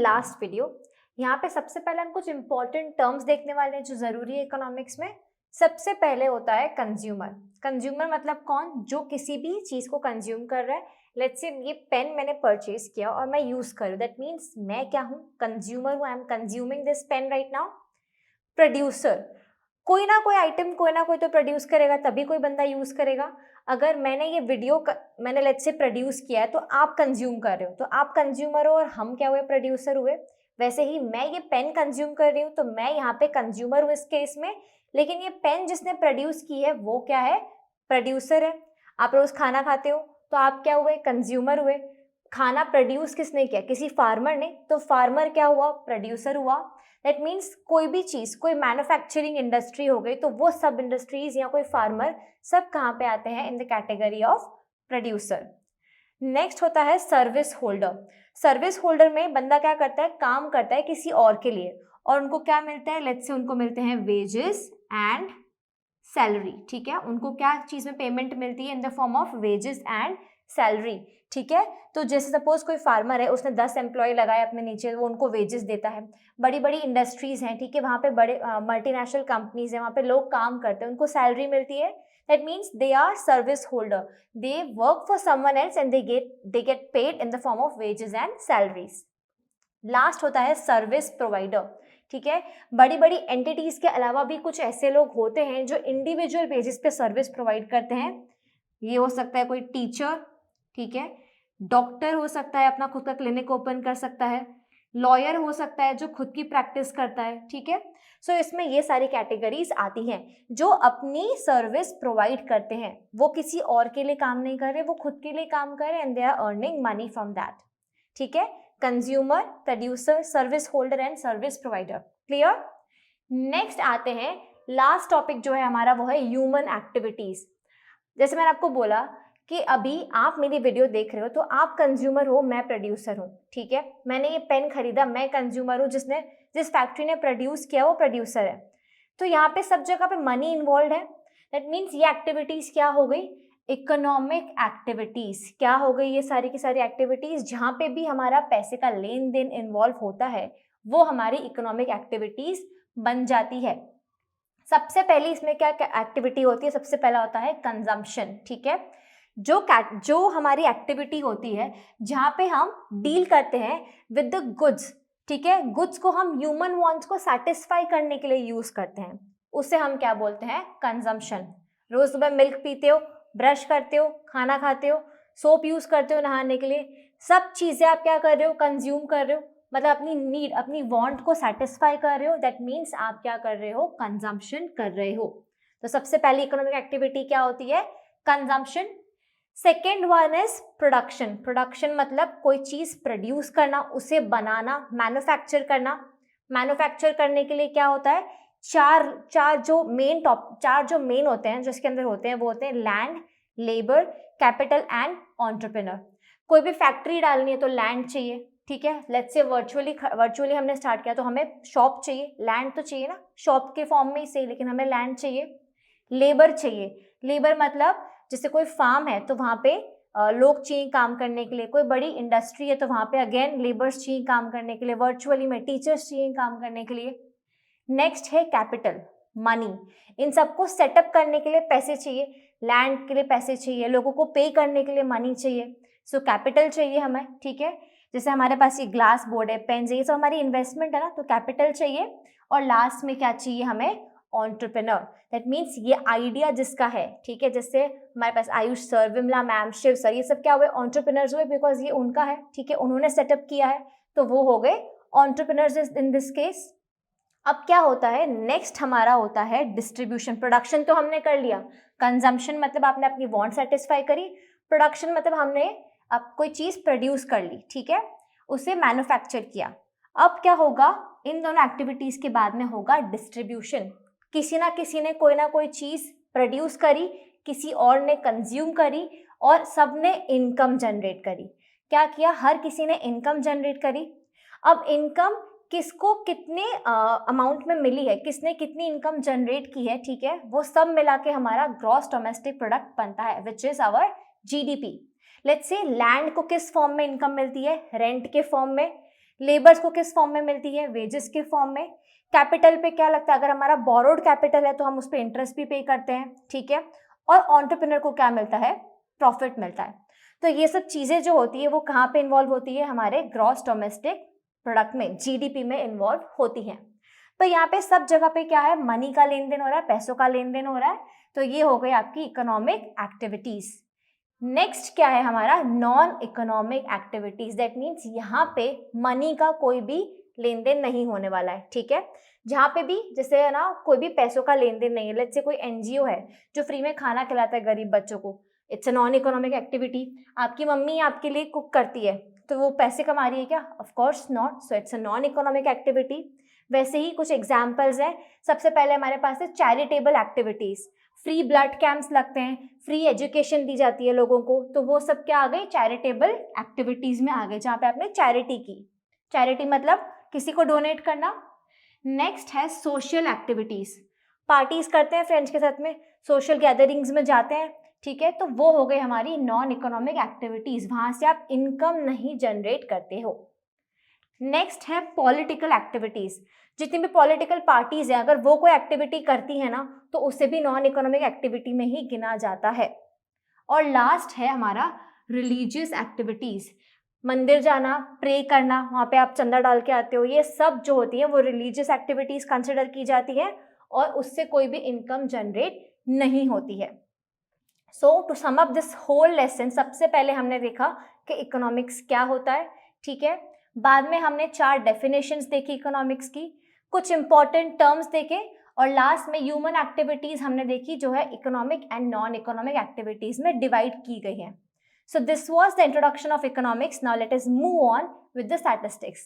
Last video. यहाँ पे सबसे पहले हम कुछ इंपॉर्टेंट टर्म्स देखने वाले हैं जो ज़रूरी है इकोनॉमिक्स में। सबसे पहले होता है कंज्यूमर। कंज्यूमर मतलब कौन? जो किसी भी चीज़ को कंज्यूम कर रहा है। लेट्स से ये पेन मैंने परचेज किया और मैं यूज़ करूँ, दैट मीन्स मैं क्या हूँ? कंज्यूमर हूँ। I am consuming this pen right now. Producer, कोई ना कोई आइटम कोई ना कोई तो प्रोड्यूस करेगा, तभी कोई बंदा यूज़ करेगा। अगर मैंने ये वीडियो मैंने लेट्स से प्रोड्यूस किया है तो आप कंज्यूम कर रहे हो, तो आप कंज्यूमर हो और हम क्या हुए? प्रोड्यूसर हुए। वैसे ही मैं ये पेन कंज्यूम कर रही हूँ तो मैं यहाँ पे कंज्यूमर हूँ इस केस में, लेकिन ये पेन जिसने प्रोड्यूस की है वो क्या है? प्रोड्यूसर है। आप रोज खाना खाते हो तो आप क्या हुए? कंज्यूमर हुए। खाना प्रोड्यूस किसने किया? किसी फार्मर ने, तो फार्मर क्या हुआ? प्रोड्यूसर हुआ। दैट मीन्स कोई भी चीज़, कोई मैन्युफैक्चरिंग इंडस्ट्री हो गई तो वो सब इंडस्ट्रीज या कोई फार्मर सब कहाँ पे आते हैं? In the category of producer. Next होता है सर्विस होल्डर। सर्विस होल्डर में बंदा क्या करता है? काम करता है किसी और के लिए और उनको क्या मिलता है? लेट्स से उनको मिलते हैं वेजेस एंड सैलरी। ठीक है, उनको क्या चीज़ में पेमेंट मिलती है? इन the form of wages and salary. ठीक है, तो जैसे सपोज कोई फार्मर है, उसने 10 एम्प्लॉय लगाए अपने नीचे, वो उनको वेजेस देता है। बड़ी बड़ी इंडस्ट्रीज हैं, ठीक है, वहाँ पे बड़े मल्टीनेशनल कंपनीज हैं, वहाँ पे लोग काम करते हैं, उनको सैलरी मिलती है। That means they are service holder, they work for someone else and they get paid in the form of wages and salaries. Last होता है सर्विस प्रोवाइडर। ठीक है, बड़ी बड़ी एंटिटीज के अलावा भी कुछ ऐसे लोग होते हैं जो इंडिविजुअल बेसिस पे सर्विस प्रोवाइड करते हैं। ये हो सकता है कोई टीचर, ठीक है, डॉक्टर हो सकता है, अपना खुद का क्लिनिक ओपन कर सकता है, लॉयर हो सकता है जो खुद की प्रैक्टिस करता है। ठीक है, सो इसमें ये सारी कैटेगरीज आती हैं जो अपनी सर्विस प्रोवाइड करते हैं। वो किसी और के लिए काम नहीं कर रहे, वो खुद के लिए काम कर रहे हैं and they are earning money from that. ठीक है, consumer, producer, service holder and service provider. Clear? Next आते हैं, लास्ट टॉपिक जो है हमारा वो है ह्यूमन एक्टिविटीज। जैसे मैंने आपको बोला कि अभी आप मेरी वीडियो देख रहे हो तो आप कंज्यूमर हो, मैं प्रोड्यूसर हूँ। ठीक है, मैंने ये पेन खरीदा, मैं कंज्यूमर हूँ, जिस फैक्ट्री ने प्रोड्यूस किया वो प्रोड्यूसर है। तो यहाँ पे सब जगह पे मनी इन्वॉल्व है। दैट मीन्स ये एक्टिविटीज क्या हो गई? Economic activities. क्या हो गई? ये सारी की सारी एक्टिविटीज जहाँ पे भी हमारा पैसे का लेन देन इन्वॉल्व होता है वो हमारी इकोनॉमिक एक्टिविटीज बन जाती है। सबसे पहले इसमें क्या एक्टिविटी होती है? सबसे पहला होता है कंजम्पशन। ठीक है, जो हमारी एक्टिविटी होती है जहाँ पे हम डील करते हैं विद द गुड्स। ठीक है, गुड्स को हम ह्यूमन वांट्स को सेटिस्फाई करने के लिए यूज करते हैं, उसे हम क्या बोलते हैं? कंजम्पशन। रोज सुबह मिल्क पीते हो, ब्रश करते हो, खाना खाते हो, सोप यूज करते हो नहाने के लिए, सब चीजें आप क्या कर रहे हो? कंज्यूम कर रहे हो, मतलब अपनी नीड, अपनी वांट को सेटिस्फाई कर रहे हो। दैट मीन्स आप क्या कर रहे हो? कंजम्पशन कर रहे हो। तो सबसे पहली इकोनॉमिक एक्टिविटी क्या होती है? Consumption. Second one is production. Production मतलब कोई चीज प्रोड्यूस करना, उसे बनाना, मैन्युफैक्चर करना। मैन्युफैक्चर करने के लिए क्या होता है? चार जो मेन होते हैं, जो इसके अंदर होते हैं, वो होते हैं land, labour, capital and entrepreneur. कोई भी फैक्ट्री डालनी है तो लैंड चाहिए। ठीक है, लेट्स से वर्चुअली हमने स्टार्ट किया तो हमें शॉप चाहिए, लैंड तो चाहिए ना, शॉप के फॉर्म में ही सही, लेकिन हमें लैंड चाहिए। लेबर चाहिए। लेबर मतलब जैसे कोई फार्म है तो वहाँ पे लोग चाहिए काम करने के लिए, कोई बड़ी इंडस्ट्री है तो वहाँ पे अगेन लेबर्स चाहिए काम करने के लिए, वर्चुअली में टीचर्स चाहिए काम करने के लिए। नेक्स्ट है कैपिटल, मनी। इन सबको सेटअप करने के लिए पैसे चाहिए, लैंड के लिए पैसे चाहिए, लोगों को पे करने के लिए मनी चाहिए। सो कैपिटल चाहिए हमें। ठीक है, जैसे हमारे पास ये ग्लास बोर्ड है, पेन है, ये सब हमारी इन्वेस्टमेंट है ना, तो कैपिटल चाहिए। और लास्ट में क्या चाहिए हमें? एंटरप्रेन्योर। दैट मीन्स ये आइडिया जिसका है, ठीक है, जैसे हमारे पास Ayush sir, Vimala ma'am, Shiv sir, ये सब क्या हुए? एंटरप्रेन्योर्स हुए, बिकॉज ये उनका है। ठीक है, उन्होंने सेटअप किया है तो वो हो गए एंटरप्रेन्योर्स इन दिस केस। अब क्या होता है? नेक्स्ट हमारा होता है डिस्ट्रीब्यूशन। प्रोडक्शन तो हमने कर लिया, कंजम्पशन मतलब आपने अपनी वांट सेटिस्फाई करी, प्रोडक्शन मतलब हमने अब कोई चीज प्रोड्यूस कर ली, ठीक है, उसे मैन्युफैक्चर किया। अब क्या होगा? इन दोनों एक्टिविटीज के बाद में होगा डिस्ट्रीब्यूशन। किसी ना किसी ने कोई ना कोई चीज प्रोड्यूस करी, किसी और ने कंज्यूम करी और सबने इनकम जनरेट करी। क्या किया? हर किसी ने इनकम जनरेट करी। अब इनकम किसको कितने अमाउंट में मिली है, किसने कितनी इनकम जनरेट की है, ठीक है, वो सब मिला के हमारा ग्रॉस डोमेस्टिक प्रोडक्ट बनता है, which is our GDP. Let's say land को किस फॉर्म में इनकम मिलती है? रेंट के फॉर्म में। लेबर्स को किस फॉर्म में मिलती है, वेजेस के फॉर्म में। कैपिटल पे क्या लगता है, अगर हमारा बोरोड कैपिटल है तो हम उस पर इंटरेस्ट भी पे करते हैं, ठीक है। और एंटरप्रेन्योर को क्या मिलता है, प्रॉफिट मिलता है। तो ये सब चीजें जो होती है वो कहाँ पे इन्वॉल्व होती है, हमारे ग्रॉस डोमेस्टिक प्रोडक्ट में, जीडीपी में इन्वॉल्व होती है। तो यहाँ पे सब जगह पे क्या है, मनी का लेन देन हो रहा है, पैसों का लेन देन हो रहा है। तो ये हो गई आपकी इकोनॉमिक एक्टिविटीज। नेक्स्ट क्या है हमारा, non economic activities. That means यहाँ पे मनी का कोई भी लेन देन नहीं होने वाला है, ठीक है। जहाँ पे भी जैसे है ना, कोई भी पैसों का लेन देन नहीं है। लेट्स से कोई एनजीओ है जो फ्री में खाना खिलाता है गरीब बच्चों को, it's a non economic activity. आपकी मम्मी आपके लिए कुक करती है तो वो पैसे कमा रही है क्या, of course not, so it's a non economic activity. वैसे ही कुछ एग्जाम्पल्स हैं। सबसे पहले हमारे पास है charitable activities, free blood camps लगते हैं, फ्री एजुकेशन दी जाती है लोगों को, तो वो सब क्या आ गई, चैरिटेबल एक्टिविटीज में आ गए, जहाँ पे आपने चैरिटी की। चैरिटी मतलब किसी को डोनेट करना। नेक्स्ट है सोशल एक्टिविटीज, पार्टीज करते हैं फ्रेंड्स के साथ में, सोशल गैदरिंग्स में जाते हैं, ठीक है। तो वो हो गई हमारी नॉन इकोनॉमिक एक्टिविटीज, वहां से आप इनकम नहीं जनरेट करते हो। नेक्स्ट है पॉलिटिकल एक्टिविटीज, जितनी भी पॉलिटिकल पार्टीज हैं अगर वो कोई एक्टिविटी करती है ना तो उसे भी नॉन इकोनॉमिक एक्टिविटी में ही गिना जाता है। और लास्ट है हमारा रिलीजियस एक्टिविटीज, मंदिर जाना, प्रे करना, वहाँ पे आप चंदा डाल के आते हो, ये सब जो होती है वो रिलीजियस एक्टिविटीज कंसिडर की जाती है और उससे कोई भी इनकम जनरेट नहीं होती है। So to sum up this whole lesson, सबसे पहले हमने देखा कि इकोनॉमिक्स क्या होता है, ठीक है। बाद में हमने 4 डेफिनेशंस देखी इकोनॉमिक्स की, कुछ इंपॉर्टेंट टर्म्स देखे, और लास्ट में ह्यूमन एक्टिविटीज हमने देखी जो है economic and non economic activities में डिवाइड की गई है। So this was the introduction of economics. Now let us move on with the statistics.